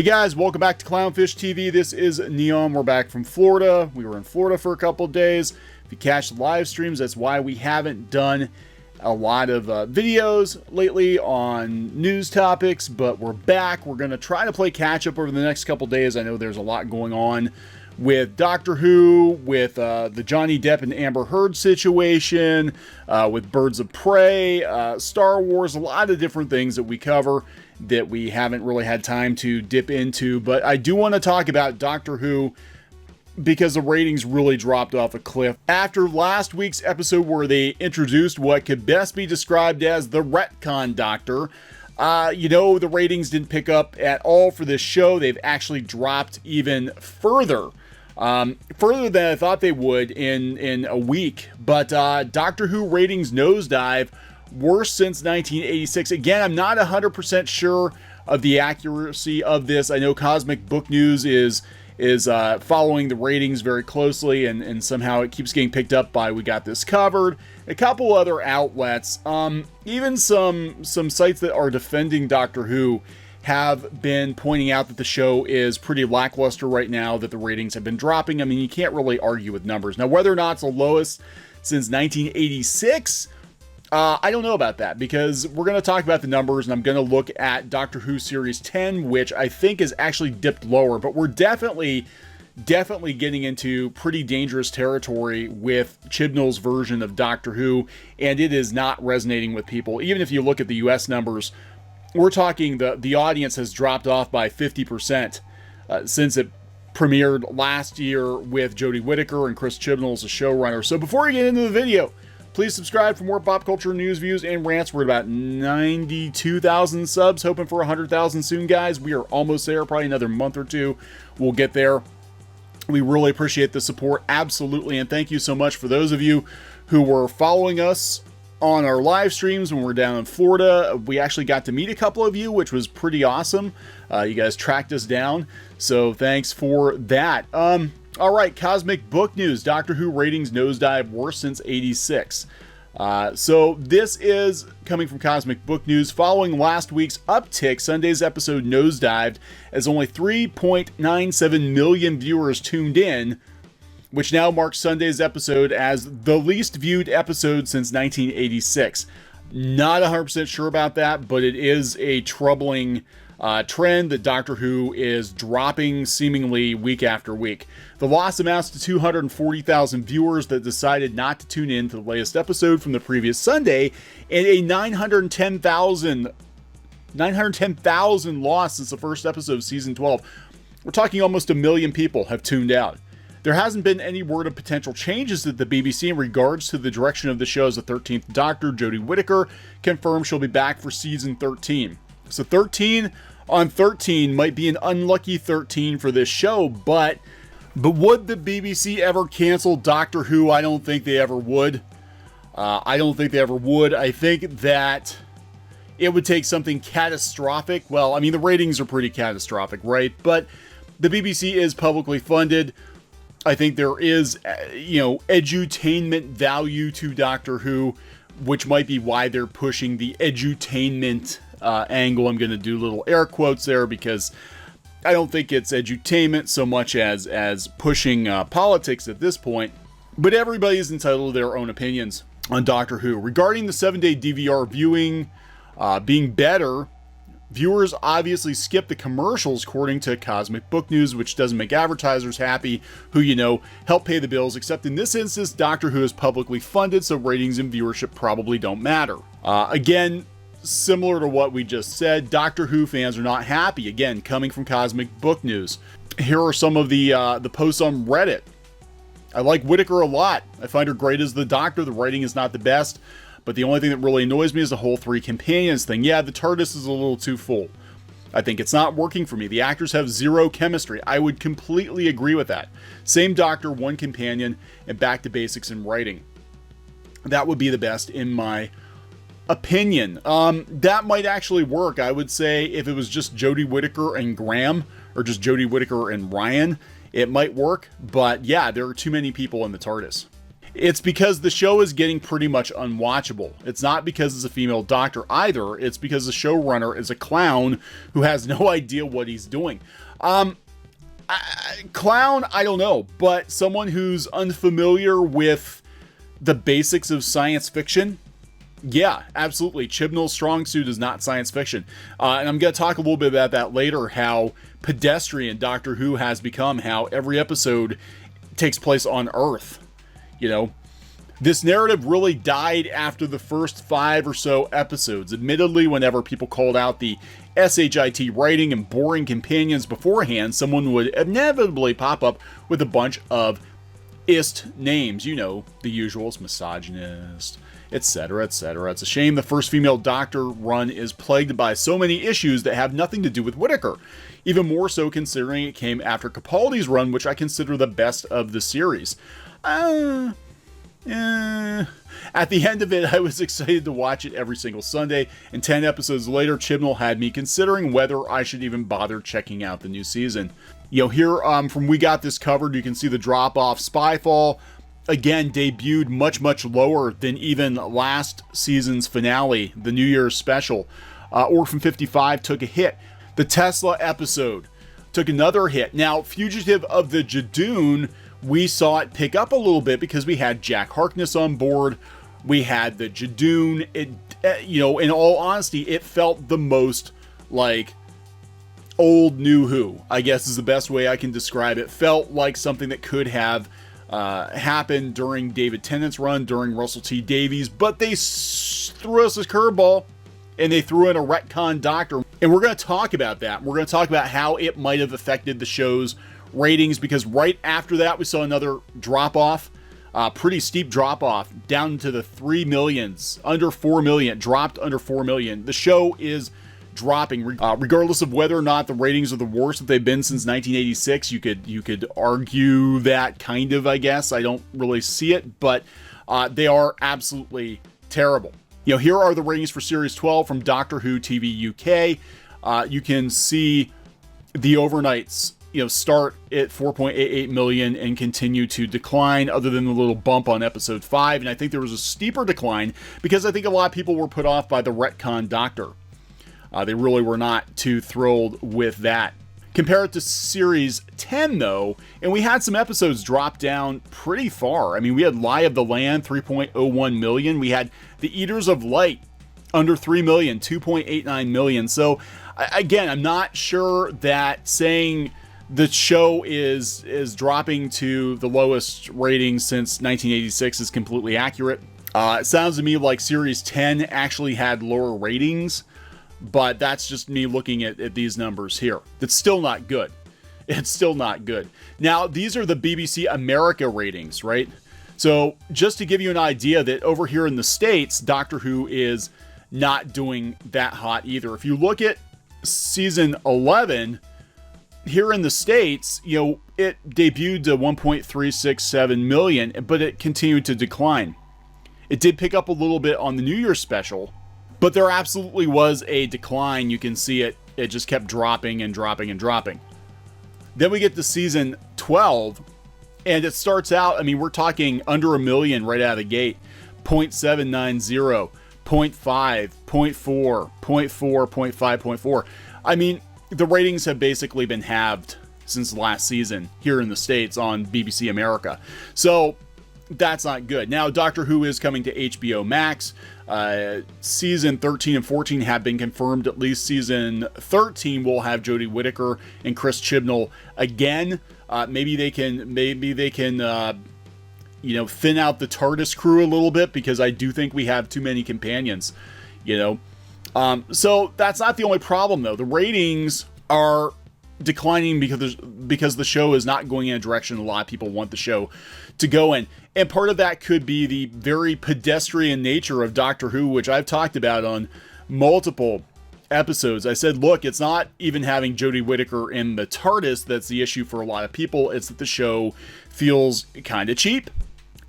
Hey guys, welcome back to CLOWNFISH TV. This is Kneon. We're back from Florida. We were in Florida for a couple of days. If you catch the live streams, that's why we haven't done a lot of videos lately on news topics, but we're back. We're going to try to play catch up over the next couple of days. I know there's a lot going on with Doctor Who, with the Johnny Depp and Amber Heard situation, with Birds of Prey, Star Wars, a lot of different things that we cover that we haven't really had time to dip into. But I do want to talk about Doctor Who because the ratings really dropped off a cliff after last week's episode where they introduced what could best be described as the Retcon Doctor. You know, the ratings didn't pick up at all for this show. They've actually dropped even further. Further than I thought they would in a week. But Doctor Who ratings nosedive, worst since 1986. Again, I'm not 100% sure of the accuracy of this. I know Cosmic Book News is following the ratings very closely, and somehow it keeps getting picked up by We Got This Covered, a couple other outlets, even some sites that are defending Doctor Who have been pointing out that the show is pretty lackluster right now, that the ratings have been dropping. I mean, you can't really argue with numbers. Now, whether or not it's the lowest since 1986, I don't know about that, because we're going to talk about the numbers, and I'm going to look at Doctor Who Series 10, which I think has actually dipped lower, but we're definitely getting into pretty dangerous territory with Chibnall's version of Doctor Who, and it is not resonating with people. Even if you look at the US numbers, we're talking the audience has dropped off by 50% since it premiered last year with Jodie Whittaker and Chris Chibnall as a showrunner. So before we get into the video, please subscribe for more pop culture news, views, and rants. We're at about 92,000 subs, hoping for 100,000 soon, guys. We are almost there, probably another month or two. We'll get there. We really appreciate the support, absolutely, and thank you so much for those of you who were following us on our live streams when we're down in Florida. We actually got to meet a couple of you, which was pretty awesome. You guys tracked us down, so thanks for that. All right, Cosmic Book News. Doctor Who ratings nosedive, worst since 86. So this is coming from Cosmic Book News. Following last week's uptick, Sunday's episode nosedived as only 3.97 million viewers tuned in, which now marks Sunday's episode as the least viewed episode since 1986. Not 100% sure about that, but it is a troubling trend that Doctor Who is dropping seemingly week after week. The loss amounts to 240,000 viewers that decided not to tune in to the latest episode from the previous Sunday, and a 910,000 loss since the first episode of season 12. We're talking almost 1 million people have tuned out. There hasn't been any word of potential changes at the BBC in regards to the direction of the show, as the 13th Doctor, Jodie Whittaker, confirmed she'll be back for season 13. So 13 on 13 might be an unlucky 13 for this show, but would the BBC ever cancel Doctor Who? I don't think they ever would. I think that it would take something catastrophic. Well, I mean, the ratings are pretty catastrophic, right? But the BBC is publicly funded. I think there is, edutainment value to Doctor Who, which might be why they're pushing the edutainment angle. I'm going to do little air quotes there because I don't think it's edutainment so much as pushing politics at this point. But everybody is entitled to their own opinions on Doctor Who. Regarding the 7-day DVR viewing being better, viewers obviously skip the commercials, according to Cosmic Book News, which doesn't make advertisers happy, who, help pay the bills, except in this instance, Doctor Who is publicly funded, so ratings and viewership probably don't matter. Again, similar to what we just said, Doctor Who fans are not happy, again, coming from Cosmic Book News. Here are some of the posts on Reddit. I like Whittaker a lot. I find her great as the Doctor. The writing is not the best, but the only thing that really annoys me is the whole 3 companions thing. Yeah, the TARDIS is a little too full. I think it's not working for me. The actors have zero chemistry. I would completely agree with that. Same Doctor, 1 companion, and back to basics in writing. That would be the best in my opinion. That might actually work. I would say if it was just Jodie Whittaker and Graham, or just Jodie Whittaker and Ryan, it might work. But yeah, there are too many people in the TARDIS. It's because the show is getting pretty much unwatchable. It's not because it's a female doctor either. It's because the showrunner is a clown who has no idea what he's doing. Clown, I don't know, but someone who's unfamiliar with the basics of science fiction, yeah, absolutely. Chibnall's strong suit is not science fiction. And I'm going to talk a little bit about that later, how pedestrian Doctor Who has become, how every episode takes place on Earth. You know, this narrative really died after the first 5 or so episodes. Admittedly, whenever people called out the SHIT writing and boring companions beforehand, someone would inevitably pop up with a bunch of ist names. You know, the usuals, misogynist, etc., etc. It's a shame the first female Doctor run is plagued by so many issues that have nothing to do with Whittaker. Even more so considering it came after Capaldi's run, which I consider the best of the series. At the end of it, I was excited to watch it every single Sunday, and 10 episodes later, Chibnall had me considering whether I should even bother checking out the new season. You know, here from We Got This Covered, you can see the drop-off. Spyfall, again, debuted much, much lower than even last season's finale, the New Year's special. Orphan 55 took a hit. The Tesla episode took another hit. Now, Fugitive of the Jadoon, we saw it pick up a little bit because we had Jack Harkness on board. We had the Jadoon. It, you know, in all honesty, it felt the most like old New Who, I guess is the best way I can describe it. Felt like something that could have happened during David Tennant's run, during Russell T Davies, but they threw us a curveball and they threw in a retcon Doctor. And we're going to talk about that. We're going to talk about how it might have affected the show's ratings, because right after that we saw another drop off, pretty steep drop off down to the 3 millions, under 4 million, dropped under 4 million. The show is dropping regardless of whether or not the ratings are the worst that they've been since 1986. You could argue that, kind of, I guess. I don't really see it, but they are absolutely terrible. You know, here are the ratings for Series 12 from Doctor Who TV UK. You can see the overnights, you know, start at 4.88 million and continue to decline, other than the little bump on episode 5. And I think there was a steeper decline because I think a lot of people were put off by the Retcon Doctor. They really were not too thrilled with that. Compare it to Series 10, though, and we had some episodes drop down pretty far. I mean, we had Lie of the Land, 3.01 million. We had The Eaters of Light, under 3 million, 2.89 million. So, again, I'm not sure that saying the show is dropping to the lowest ratings since 1986 is completely accurate. It sounds to me like Series 10 actually had lower ratings, but that's just me looking at these numbers here. It's still not good. It's still not good. Now, these are the BBC America ratings, right? So just to give you an idea that over here in the States, Doctor Who is not doing that hot either. If you look at season 11, here in the States, you know, it debuted to 1.367 million, but it continued to decline. It did pick up a little bit on the New Year's special, but there absolutely was a decline. You can see it just kept dropping and dropping and dropping. Then we get to season 12, and it starts out, I mean, we're talking under a million right out of the gate. 0.790, 0.5, 0.4, 0.4, 0.5, 0.4. I mean, the ratings have basically been halved since last season here in the States on BBC America. So that's not good. Now, Doctor Who is coming to HBO Max. Season 13 and 14 have been confirmed. At least season 13 will have Jodie Whittaker and Chris Chibnall again. Maybe they can, you know, thin out the TARDIS crew a little bit, because I do think we have too many companions, you know. So that's not the only problem, though. The ratings are declining because the show is not going in a direction a lot of people want the show to go in. And part of that could be the very pedestrian nature of Doctor Who, which I've talked about on multiple episodes. I said, look, it's not even having Jodie Whittaker in the TARDIS that's the issue for a lot of people. It's that the show feels kind of cheap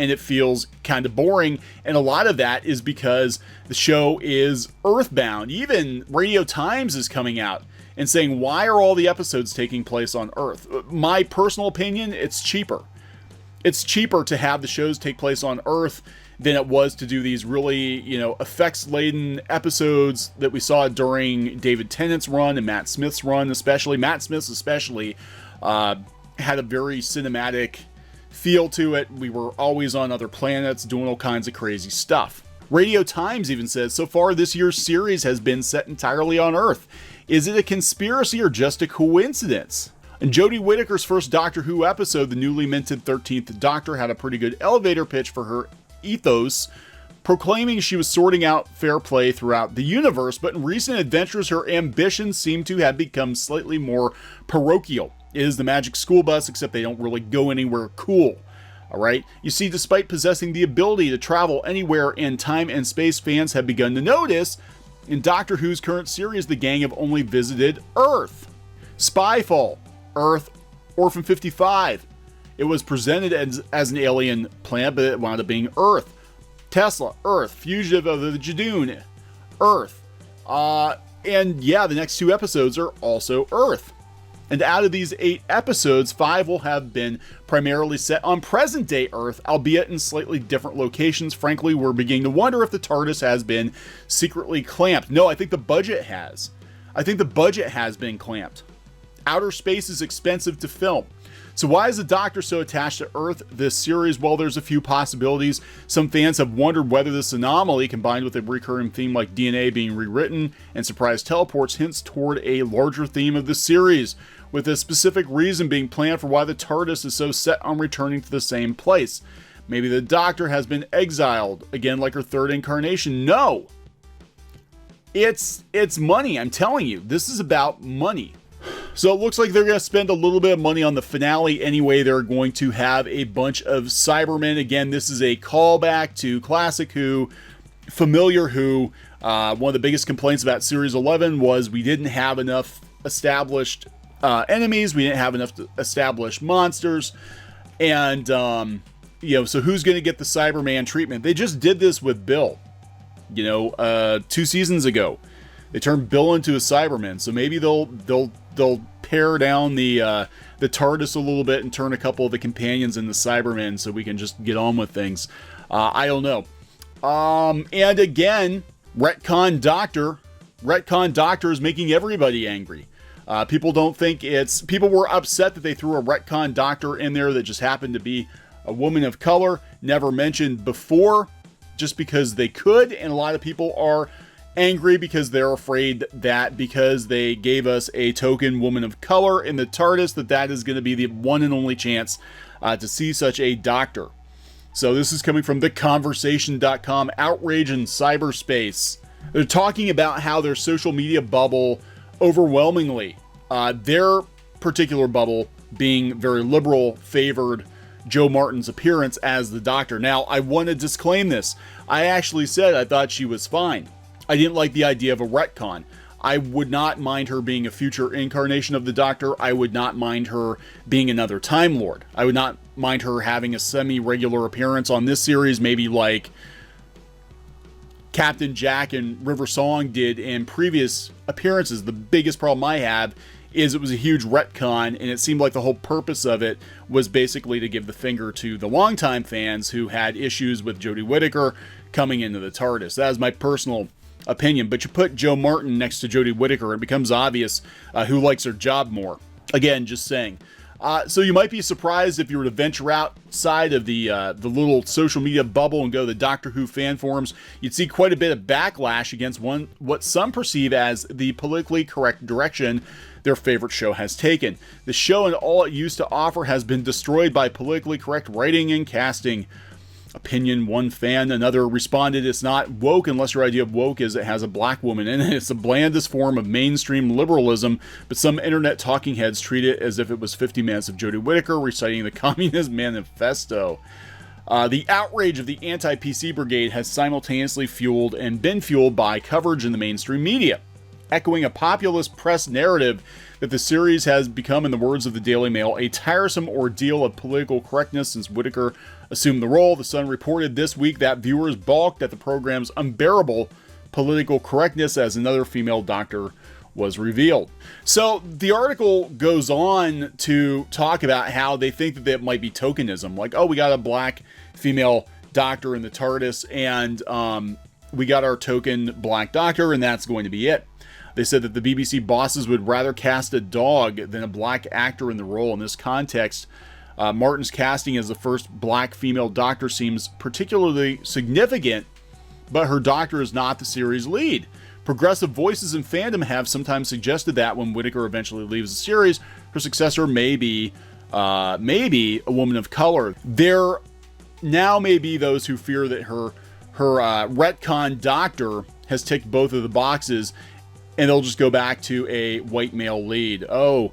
and it feels kind of boring. And a lot of that is because the show is Earthbound. Even Radio Times is coming out and saying, why are all the episodes taking place on Earth? My personal opinion, it's cheaper. it's cheaper to have the shows take place on Earth than it was to do these really, you know, effects-laden episodes that we saw during David Tennant's run and Matt Smith's run, especially. Matt Smith's especially had a very cinematic feel to it. We were always on other planets doing all kinds of crazy stuff. Radio Times even says, so far this year's series has been set entirely on Earth. Is it a conspiracy or just a coincidence? In Jodie Whittaker's first Doctor Who episode, the newly minted 13th Doctor had a pretty good elevator pitch for her ethos, proclaiming she was sorting out fair play throughout the universe, but in recent adventures her ambitions seem to have become slightly more parochial. It is the magic school bus, except they don't really go anywhere cool. Alright? You see, despite possessing the ability to travel anywhere in time and space, fans have begun to notice in Doctor Who's current series, the gang have only visited Earth. Spyfall, Earth, Orphan 55. It was presented as an alien planet, but it wound up being Earth. Tesla, Earth. Fugitive of the Jadoon, Earth. And yeah, the next 2 episodes are also Earth. And out of these 8 episodes, 5 will have been primarily set on present-day Earth, albeit in slightly different locations. Frankly, we're beginning to wonder if the TARDIS has been secretly clamped. No, I think the budget has. I think the budget has been clamped. Outer space is expensive to film. So why is the Doctor so attached to Earth this series? Well, there's a few possibilities. Some fans have wondered whether this anomaly, combined with a recurring theme like DNA being rewritten and surprise teleports, hints toward a larger theme of the series, with a specific reason being planned for why the TARDIS is so set on returning to the same place. Maybe the Doctor has been exiled, again like her 3rd incarnation. No! It's money, I'm telling you. This is about money. So it looks like they're going to spend a little bit of money on the finale anyway. They're going to have a bunch of Cybermen. Again, this is a callback to Classic Who, Familiar Who. One of the biggest complaints about Series 11 was we didn't have enough established enemies. We didn't have enough established monsters. And, you know, so who's going to get the Cyberman treatment? They just did this with Bill, you know, 2 seasons ago. They turned Bill into a Cyberman, so maybe they'll pare down the TARDIS a little bit and turn a couple of the companions into Cybermen so we can just get on with things. I don't know. And again, Retcon Doctor. Retcon Doctor is making everybody angry. People don't think it's... People were upset that they threw a Retcon Doctor in there that just happened to be a woman of color, never mentioned before, just because they could, and a lot of people are angry because they're afraid that because they gave us a token woman of color in the TARDIS, that is going to be the one and only chance to see such a Doctor. So this is coming from theconversation.com. Outrage in cyberspace. They're talking about how their social media bubble, overwhelmingly, their particular bubble being very liberal, favored Joe Martin's appearance as the Doctor. Now, I want to disclaim this. I actually said I thought she was fine. I didn't like the idea of a retcon. I would not mind her being a future incarnation of the Doctor. I would not mind her being another Time Lord. I would not mind her having a semi-regular appearance on this series, maybe like Captain Jack and River Song did in previous appearances. The biggest problem I have is it was a huge retcon, and it seemed like the whole purpose of it was basically to give the finger to the longtime fans who had issues with Jodie Whittaker coming into the TARDIS. That is my personal opinion, but you put Joe Martin next to Jodie Whittaker, it becomes obvious who likes her job more. Again, just saying. So you might be surprised if you were to venture outside of the little social media bubble and go to the Doctor Who fan forums. You'd see quite a bit of backlash against what some perceive as the politically correct direction their favorite show has taken. The show and all it used to offer has been destroyed by politically correct writing and casting. Opinion, one fan. Another responded, it's not woke unless your idea of woke is it has a black woman in it. It's the blandest form of mainstream liberalism, but some internet talking heads treat it as if it was 50 minutes of Jodie Whittaker reciting the Communist Manifesto. The outrage of the anti-PC brigade has simultaneously fueled and been fueled by coverage in the mainstream media, echoing a populist press narrative that the series has become, in the words of the Daily Mail, a tiresome ordeal of political correctness since Whittaker assumed the role. The Sun reported this week that viewers balked at the program's unbearable political correctness as another female Doctor was revealed. So the article goes on to talk about how they think that might be tokenism. Like, oh, we got a black female doctor in the TARDIS, and we got our token black doctor, and that's going to be it. They said that the BBC bosses would rather cast a dog than a black actor in the role. In this context, Martin's casting as the first black female doctor seems particularly significant, but her doctor is not the series lead. Progressive voices in fandom have sometimes suggested that when Whittaker eventually leaves the series, her successor may be a woman of color. There now may be those who fear that her retcon doctor has ticked both of the boxes, and they'll just go back to a white male lead. Oh,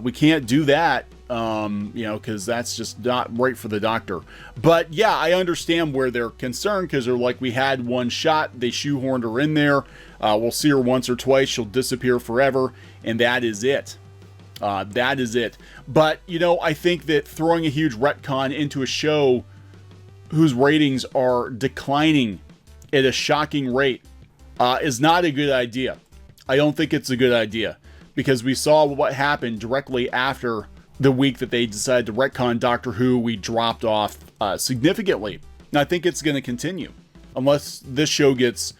we can't do that, because that's just not right for the doctor. But yeah, I understand where they're concerned, because they're like, we had one shot, they shoehorned her in there. We'll see her once or twice, she'll disappear forever, and that is it. That is it. But, I think that throwing a huge retcon into a show whose ratings are declining at a shocking rate is not a good idea. I don't think it's a good idea, because we saw what happened directly after the week that they decided to retcon Doctor Who. We dropped off significantly. And I think it's going to continue. Unless this show gets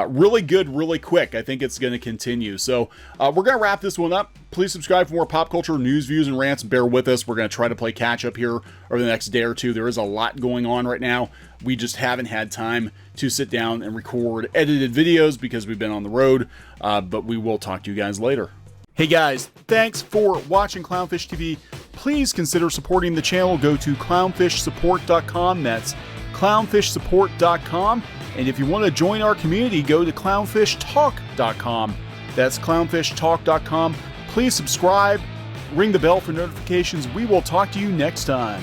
really good really quick, I think it's going to continue. So we're going to wrap this one up. Please subscribe for more pop culture news, views, and rants. Bear with us. We're going to try to play catch up here over the next day or two. There is a lot going on right now. We just haven't had time to sit down and record edited videos because we've been on the road. But we will talk to you guys later. Hey guys, thanks for watching Clownfish TV. Please consider supporting the channel. Go to clownfishsupport.com. That's clownfishsupport.com. And if you want to join our community, go to clownfishtalk.com. That's clownfishtalk.com. Please subscribe, ring the bell for notifications. We will talk to you next time.